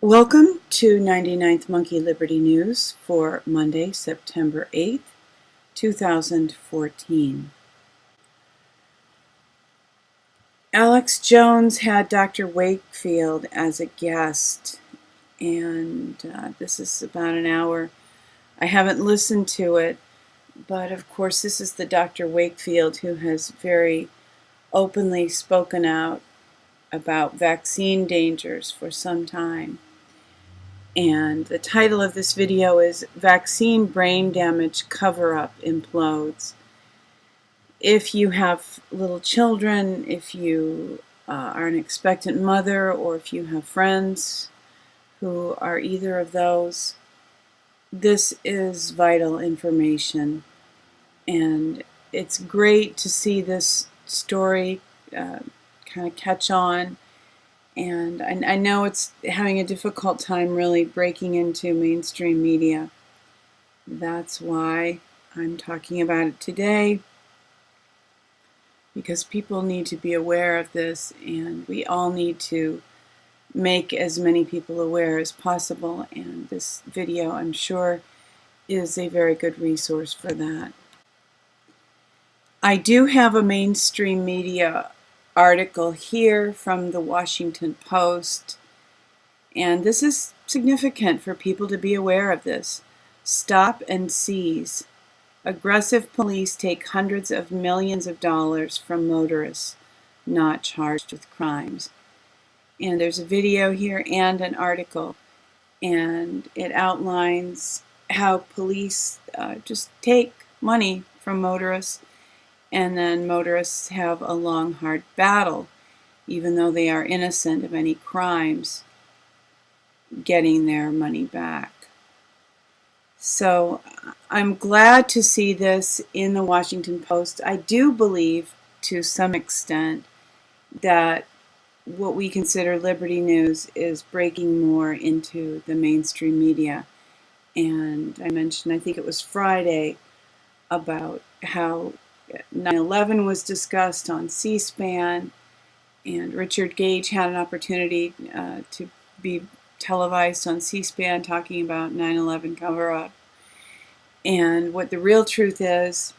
Welcome to 99th Monkey Liberty News for Monday, September 8th, 2014. Alex Jones had Dr. Wakefield as a guest, and this is about an hour. I haven't listened to it, but of course this is the Dr. Wakefield who has very openly spoken out about vaccine dangers for some time. And the title of this video is Vaccine Brain Damage Cover-Up Implodes. If you have little children, if you are an expectant mother, or if you have friends who are either of those, this is vital information. And it's great to see this story kind of catch on. And I know it's having a difficult time really breaking into mainstream media. That's why I'm talking about it today, because people need to be aware of this, and we all need to make as many people aware as possible, and this video, I'm sure, is a very good resource for that. I do have a mainstream media article here from the Washington Post, and this is significant for people to be aware of this. Stop and seize. Aggressive police take hundreds of millions of dollars from motorists not charged with crimes. And there's a video here and an article, and it outlines how police just take money from motorists, and then motorists have a long, hard battle, even though they are innocent of any crimes, getting their money back. So I'm glad to see this in the Washington Post. I do believe, to some extent, that what we consider Liberty News is breaking more into the mainstream media. And I mentioned, I think it was Friday, about how 9/11 was discussed on C-SPAN, and Richard Gage had an opportunity to be televised on C-SPAN talking about 9/11 cover-up and what the real truth is.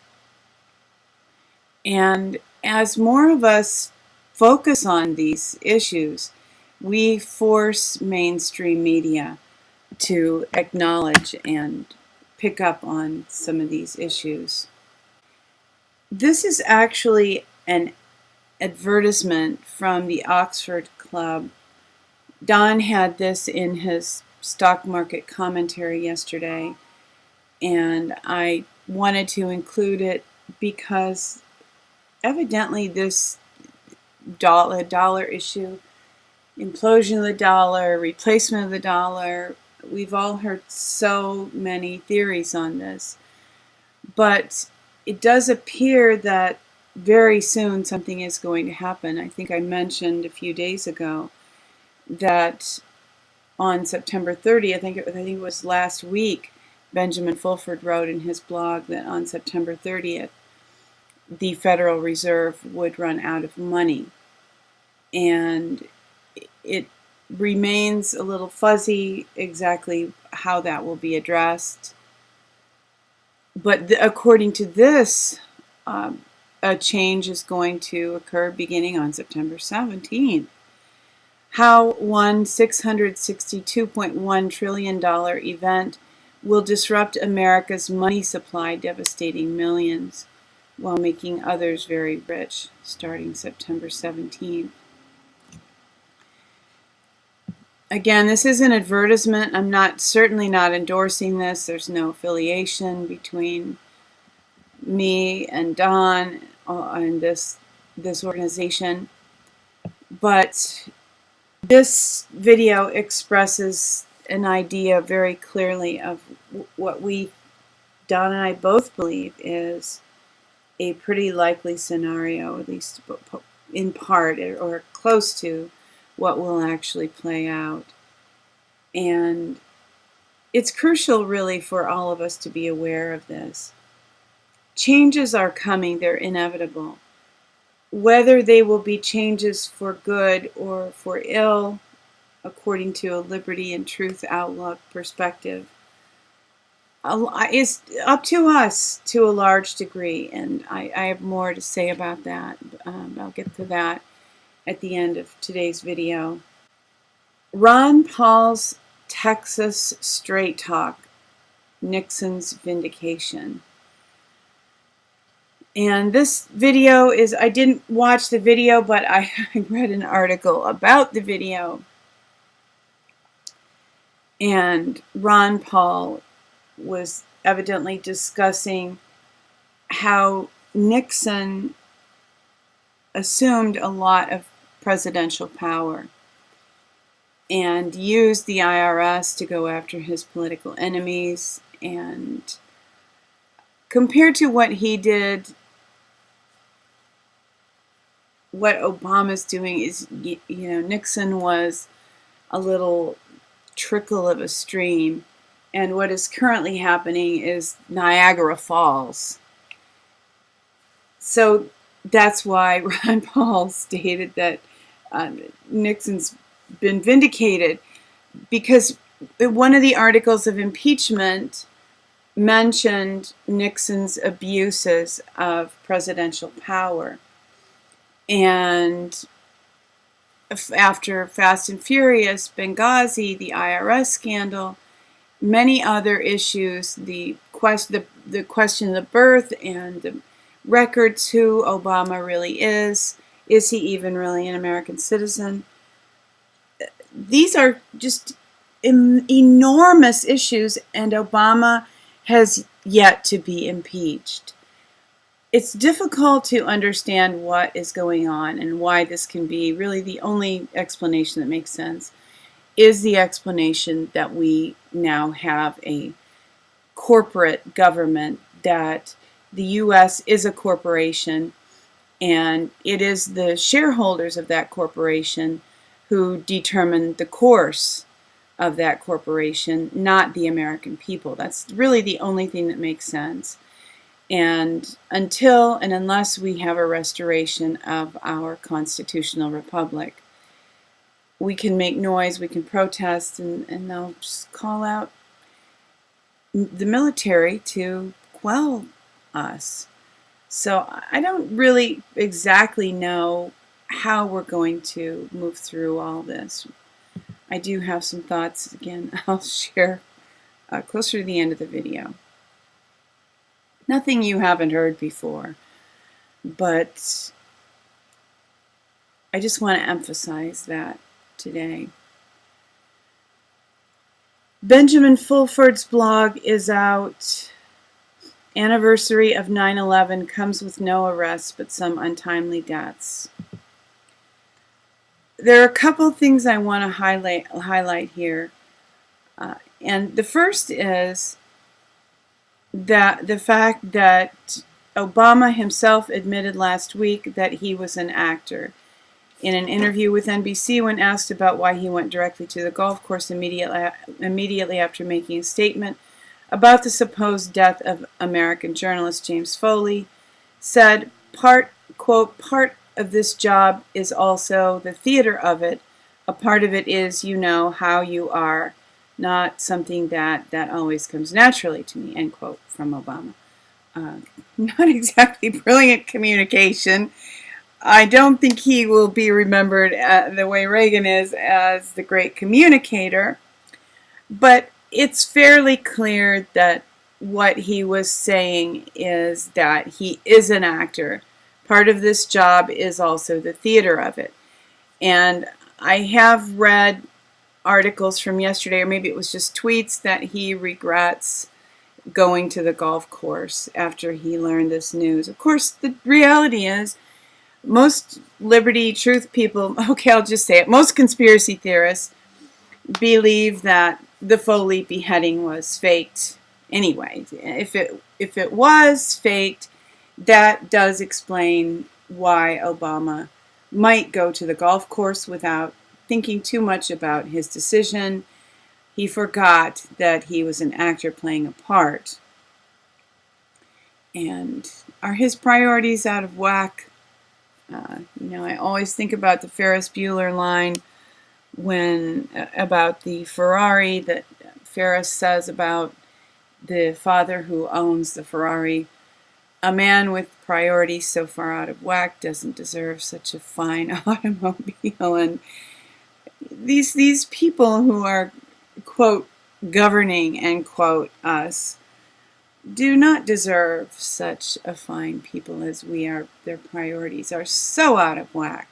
And as more of us focus on these issues, we force mainstream media to acknowledge and pick up on some of these issues. This is actually an advertisement from the Oxford Club. Don had this in his stock market commentary yesterday, and I wanted to include it because evidently this dollar issue, implosion of the dollar, replacement of the dollar, we've all heard so many theories on this, but it does appear that very soon something is going to happen. I think I mentioned a few days ago that on September 30th, I think it was last week, Benjamin Fulford wrote in his blog that on September 30th, the Federal Reserve would run out of money. And it remains a little fuzzy exactly how that will be addressed. But according to this, a change is going to occur beginning on September 17th. How one $662.1 trillion event will disrupt America's money supply, devastating millions, while making others very rich, starting September 17th. Again, this is an advertisement. I'm certainly not endorsing this. There's no affiliation between me and Don and this organization. But this video expresses an idea very clearly of what Don and I both believe is a pretty likely scenario, at least in part or close to what will actually play out. And it's crucial really for all of us to be aware of this. Changes are coming, they're inevitable. Whether they will be changes for good or for ill, according to a liberty and truth outlook perspective, is up to us to a large degree, and I have more to say about that. I'll get to that at the end of today's video. Ron Paul's Texas Straight Talk, Nixon's Vindication. And this video is, I didn't watch the video, but I read an article about the video. And Ron Paul was evidently discussing how Nixon assumed a lot of presidential power and used the IRS to go after his political enemies. And compared to what he did, what Obama's doing is, Nixon was a little trickle of a stream, and what is currently happening is Niagara Falls. So that's why Ron Paul stated that Nixon's been vindicated, because one of the articles of impeachment mentioned Nixon's abuses of presidential power. And after Fast and Furious, Benghazi, the IRS scandal, many other issues, the question of the birth and the records, who Obama really is he even really an American citizen? These are just enormous issues, and Obama has yet to be impeached. It's difficult to understand what is going on and why this can be. Really, the only explanation that makes sense is the explanation that we now have a corporate government, that the U.S. is a corporation, and it is the shareholders of that corporation who determine the course of that corporation, not the American people. That's really the only thing that makes sense. And until and unless we have a restoration of our constitutional republic, we can make noise, we can protest, and they'll just call out the military to quell us. So I don't really exactly know how we're going to move through all this. I do have some thoughts, again, I'll share closer to the end of the video. Nothing you haven't heard before, but I just want to emphasize that today. Benjamin Fulford's blog is out. Anniversary of 9/11 comes with no arrests but some untimely deaths. There are a couple things I want to highlight here. And the first is that the fact that Obama himself admitted last week that he was an actor. In an interview with NBC, when asked about why he went directly to the golf course immediately after making a statement about the supposed death of American journalist James Foley, said, quote, part of this job is also the theater of it. A part of it is, how you are, not something that always comes naturally to me, end quote, from Obama. Not exactly brilliant communication. I don't think he will be remembered the way Reagan is, as the great communicator, but it's fairly clear that what he was saying is that he is an actor. Part of this job is also the theater of it. And I have read articles from yesterday, or maybe it was just tweets, that he regrets going to the golf course after he learned this news. Of course, the reality is most liberty, truth people, okay, I'll just say it, most conspiracy theorists believe that the Foley beheading was faked anyway. If it was faked, that does explain why Obama might go to the golf course without thinking too much about his decision. He forgot that he was an actor playing a part. And are his priorities out of whack? I always think about the Ferris Bueller line, when about the Ferrari that Ferris says about the father who owns the Ferrari. A man with priorities so far out of whack doesn't deserve such a fine automobile. And these people who are, quote, governing, end quote, us, do not deserve such a fine people as we are. Their priorities are so out of whack.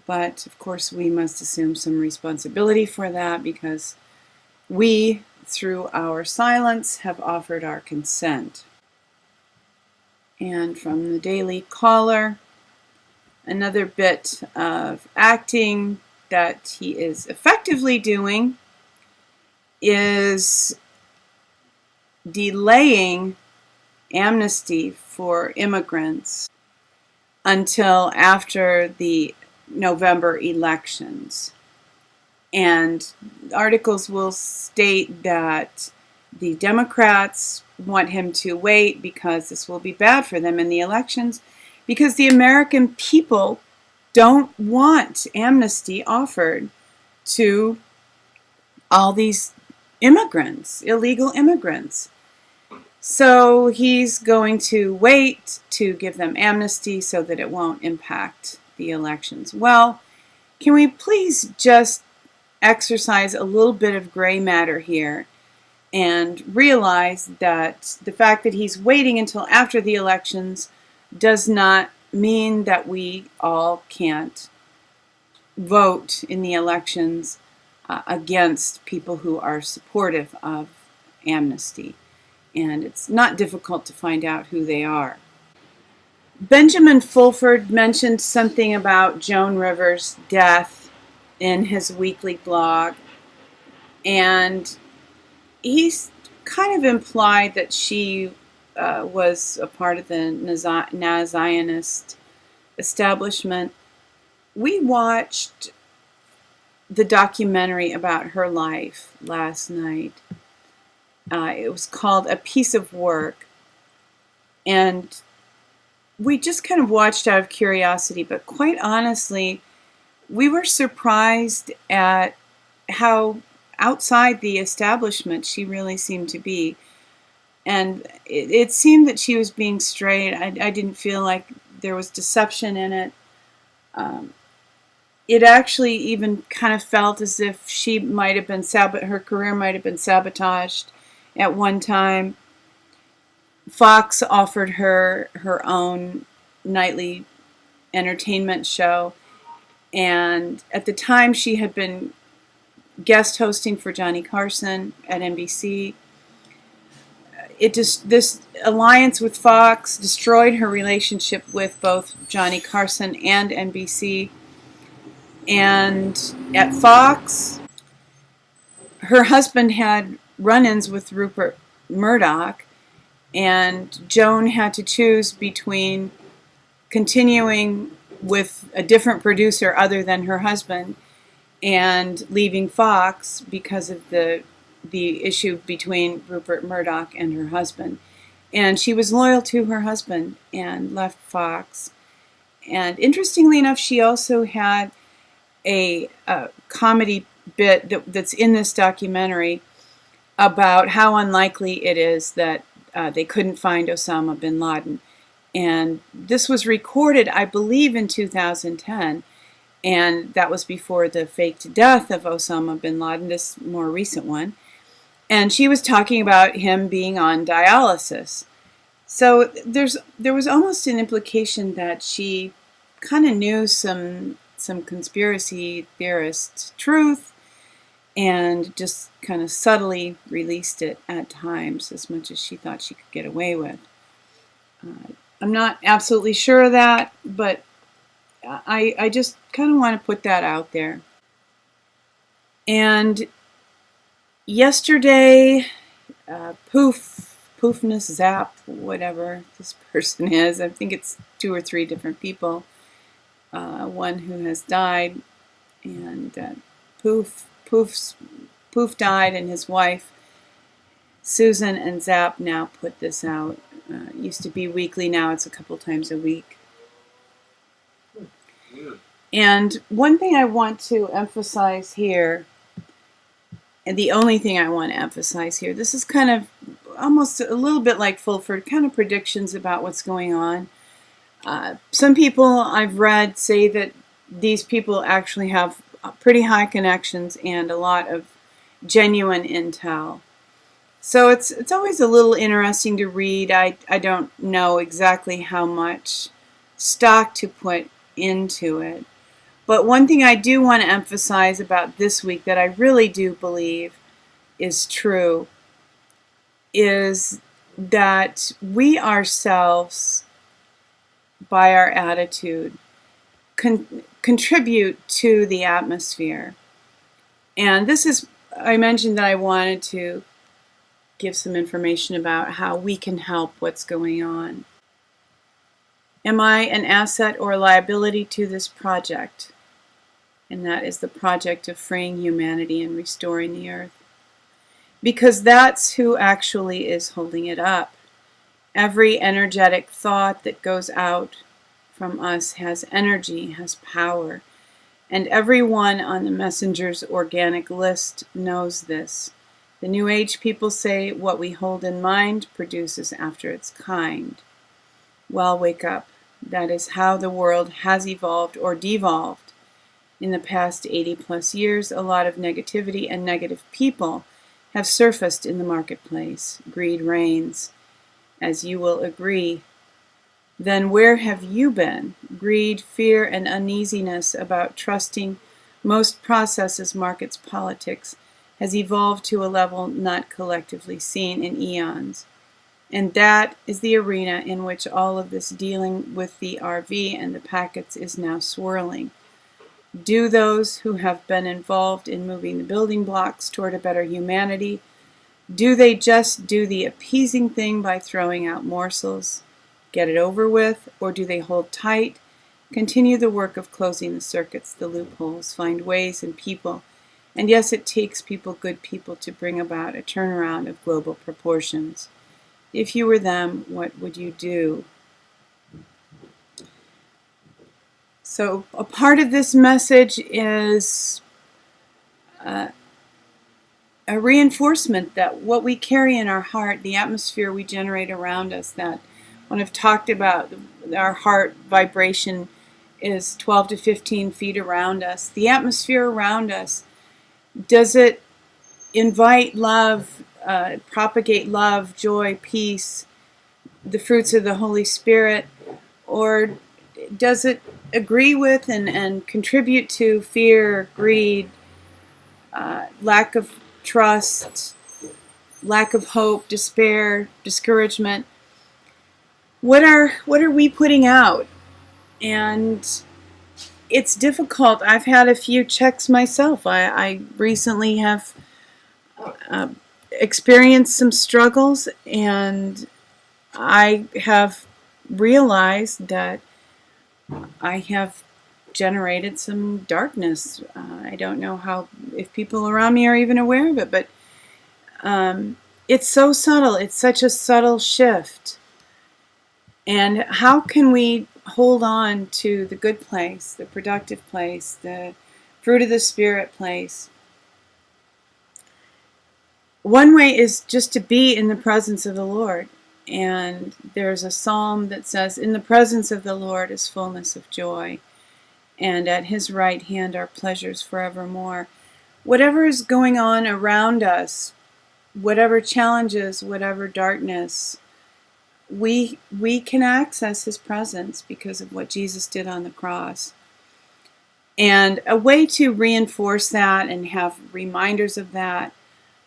But, of course, we must assume some responsibility for that because we, through our silence, have offered our consent. And from the Daily Caller, another bit of acting that he is effectively doing is delaying amnesty for immigrants until after the November elections. And articles will state that the Democrats want him to wait because this will be bad for them in the elections, because the American people don't want amnesty offered to all these immigrants, illegal immigrants. So he's going to wait to give them amnesty so that it won't impact the elections. Well, can we please just exercise a little bit of gray matter here and realize that the fact that he's waiting until after the elections does not mean that we all can't vote in the elections against people who are supportive of amnesty. And it's not difficult to find out who they are. Benjamin Fulford mentioned something about Joan Rivers' death in his weekly blog, and he's kind of implied that she was a part of the Zionist establishment. We watched the documentary about her life last night. It was called A Piece of Work, and we just kind of watched out of curiosity, but quite honestly, we were surprised at how outside the establishment she really seemed to be. And it seemed that she was being straight. I didn't feel like there was deception in it. It actually even kind of felt as if she might have been her career might have been sabotaged at one time. Fox offered her her own nightly entertainment show, and at the time she had been guest hosting for Johnny Carson at NBC. This alliance with Fox destroyed her relationship with both Johnny Carson and NBC. And at Fox, her husband had run-ins with Rupert Murdoch, and Joan had to choose between continuing with a different producer other than her husband and leaving Fox because of the issue between Rupert Murdoch and her husband. And she was loyal to her husband and left Fox. And interestingly enough, she also had a comedy bit that's in this documentary about how unlikely it is that they couldn't find Osama bin Laden. And this was recorded, I believe, in 2010. And that was before the faked death of Osama bin Laden, this more recent one. And she was talking about him being on dialysis. So there was almost an implication that she kind of knew some conspiracy theorist truth and just kind of subtly released it at times as much as she thought she could get away with. I'm not absolutely sure of that, but I just kind of want to put that out there. And yesterday, Poofness, Zap, whatever this person is, I think it's 2 or 3 different people, one who has died, and Poof died, and his wife Susan and Zap now put this out. It used to be weekly, now it's a couple times a week. And one thing I want to emphasize here, and the only thing I want to emphasize here, this is kind of almost a little bit like Fulford, kind of predictions about what's going on. Some people I've read say that these people actually have pretty high connections and a lot of genuine intel. So it's always a little interesting to read. I don't know exactly how much stock to put into it. But one thing I do want to emphasize about this week that I really do believe is true is that we ourselves, by our attitude, contribute to the atmosphere. And this is, I mentioned that I wanted to give some information about how we can help what's going on. Am I an asset or a liability to this project? And that is the project of freeing humanity and restoring the earth. Because that's who actually is holding it up. Every energetic thought that goes out from us has energy, has power. And everyone on the messenger's organic list knows this. The New Age people say what we hold in mind produces after its kind. Well, wake up. That is how the world has evolved or devolved. In the past 80 plus years, a lot of negativity and negative people have surfaced in the marketplace. Greed reigns, as you will agree. Then where have you been? Greed, fear, and uneasiness about trusting most processes, markets, politics has evolved to a level not collectively seen in eons. And that is the arena in which all of this dealing with the RV and the packets is now swirling. Do those who have been involved in moving the building blocks toward a better humanity, do they just do the appeasing thing by throwing out morsels, get it over with, or do they hold tight, continue the work of closing the circuits, the loopholes, find ways and people? And yes, it takes people, good people, to bring about a turnaround of global proportions. If you were them, what would you do? So a part of this message is a reinforcement that what we carry in our heart, the atmosphere we generate around us, that when I've talked about our heart vibration is 12 to 15 feet around us, the atmosphere around us, does it invite love, propagate love, joy, peace, the fruits of the Holy Spirit, or does it agree with and contribute to fear, greed, lack of trust, lack of hope, despair, discouragement? What are we putting out? And it's difficult. I've had a few checks myself. I recently have experienced some struggles, and I have realized that I have generated some darkness. I don't know if people around me are even aware of it, but it's so subtle. It's such a subtle shift. And how can we hold on to the good place, the productive place, the fruit of the Spirit place? One way is just to be in the presence of the Lord. And there's a psalm that says, "In the presence of the Lord is fullness of joy, and at his right hand are pleasures forevermore." Whatever is going on around us, whatever challenges, whatever darkness, we can access his presence because of what Jesus did on the cross. And a way to reinforce that and have reminders of that,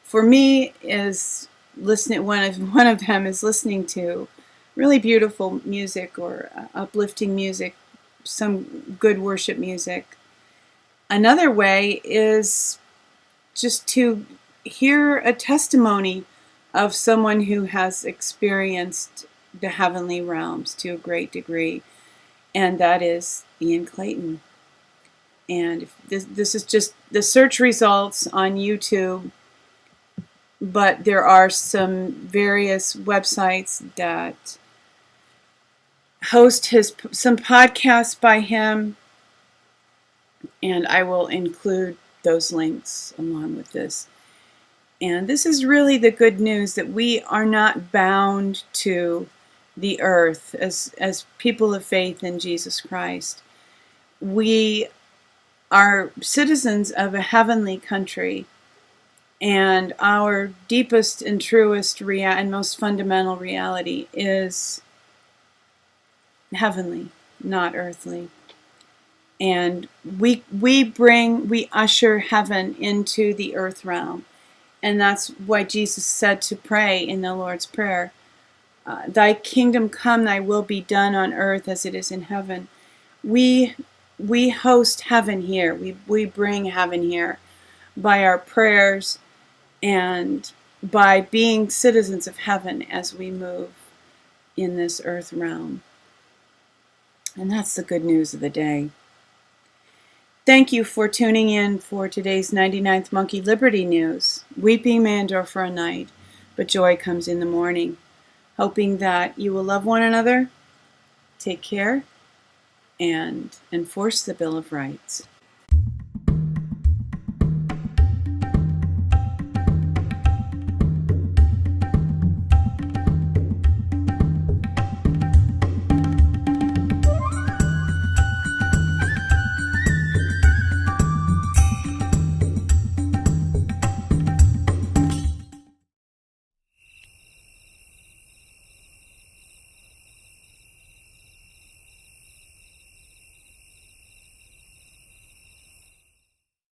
for me, is listening. One of them is listening to really beautiful music or uplifting music, some good worship music. Another way is just to hear a testimony of someone who has experienced the heavenly realms to a great degree, and that is Ian Clayton. And this is just the search results on YouTube, but there are some various websites that host some podcasts by him. And I will include those links along with this. And this is really the good news, that we are not bound to the earth as people of faith in Jesus Christ. We are citizens of a heavenly country, and our deepest and truest and most fundamental reality is heavenly, not earthly. And we usher heaven into the earth realm. And that's why Jesus said to pray in the Lord's Prayer, thy kingdom come, thy will be done on earth as it is in heaven. We host heaven here. We bring heaven here by our prayers and by being citizens of heaven as we move in this earth realm. And that's the good news of the day. Thank you for tuning in for today's 99th Monkey Liberty News. Weeping may endure for a night, but joy comes in the morning. Hoping that you will love one another, take care, and enforce the Bill of Rights.